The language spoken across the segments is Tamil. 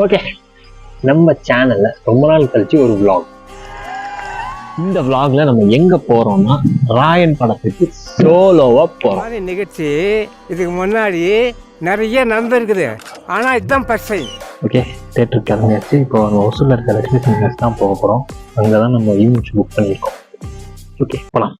ஓகே, நம்ம சேனல்ல ரொம்ப நாள் கழிச்சு ஒரு vlog. இந்த vlogல நம்ம எங்க போறோம்னா ராயன் படத்துக்கு சோலோவா போறோம். நிகழ்ச்சி இதுக்கு முன்னாடி நிறைய நடந்திருக்குது, ஆனா இதுதான் ஃபர்ஸ்ட் டைம். ஓகே, தேட்டருக்கு கிளம்பியாச்சு. இப்போ அங்கே ஒசூரில் இருக்க லட்சுமி சினிமாஸ் தான் போக போகிறோம். அங்கே தான் நம்ம யூனிட் புக் பண்ணியிருக்கோம். ஓகே, போகலாம்.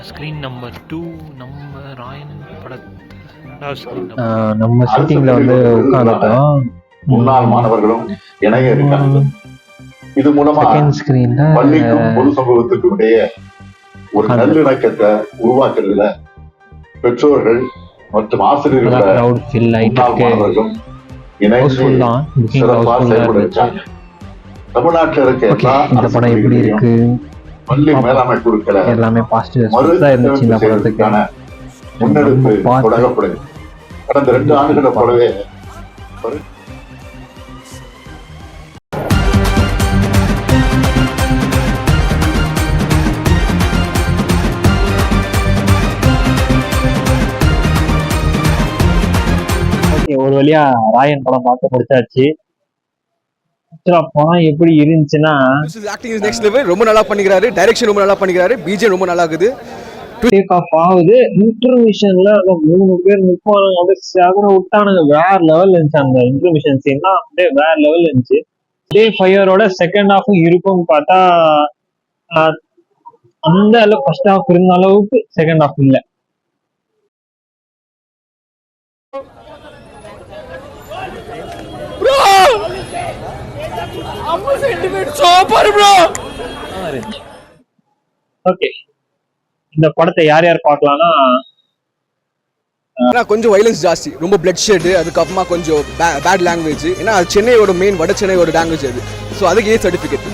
ஸ்க்ரீன் நம்பர் 2 நம்ம ராயன் நம்ம சீட்டிங்ல வந்து உட்கார்ந்துட்டோம். முன்னாள் மாணவர்களும் இணைய இருக்காங்க. இது மூலமா பள்ளிக்கும் பொது சமூகத்துக்கும் இடையே ஒரு நல்லிணக்கத்தை உருவாக்குறதுல பெற்றோர்கள் மற்றும் ஆசிரியர்களும் இணைந்து சிறப்பா செயல்படுறாங்க. தமிழ்நாட்டில் இருக்க இந்த படம் எப்படி இருக்கு, பள்ளி மேலாண்மை குழுக்கள எல்லாமே பாசிட்டிவா இருந்துச்சு. இந்த படத்துக்கான முன்னெடுப்பு தொடங்கப்படுது. கடந்த 2 ஆண்டுகளை போலவே ஒரு வழியா ராயன் படம் பார்க்க முடிச்சாச்சு. படம் எப்படி இருந்துச்சுன்னா, ஆக்டிங் இஸ் நெக்ஸ்ட் லெவல். ரொம்ப நல்லா பண்ணிக்கிறாரு, டைரக்ஷன் ரொம்ப நல்லா பண்ணிக்கிறாரு, பிஜிஎம் ரொம்ப நல்லா இருக்குது. டேக் ஆஃப் ஆகுது. இன்டர்மிஷன்ல 3 பேர் நிற்பாங்க, அப்படியே செவர விட்டானுங்க. வேற லெவல் இருந்துச்சு அந்த இன்டர்மிஷன் சீன்லாம், அப்படியே வேற லெவல் இருந்துச்சு. டே ஃபயரோட செகண்ட் ஹாஃபும் இருக்கும்னு பார்த்தா அந்த அளவு ஃபர்ஸ்ட் ஹாஃப் இருந்த அளவுக்கு செகண்ட் ஹாஃப் இல்லை. ஓகே, இந்த படத்தை யார் யார் பார்க்கலாம்னா, கொஞ்சம் வைலன்ஸ் ஜாஸ்தி, ரொம்ப பிளட் ஷெட், அதுக்கப்புறமா கொஞ்சம் பேட் லாங்குவேஜ். ஏன்னா சென்னையோட மெயின் வட சென்னையோட லாங்குவேஜ் அது. ஸோ அதுக்கு ஏ சர்டிஃபிகேட்.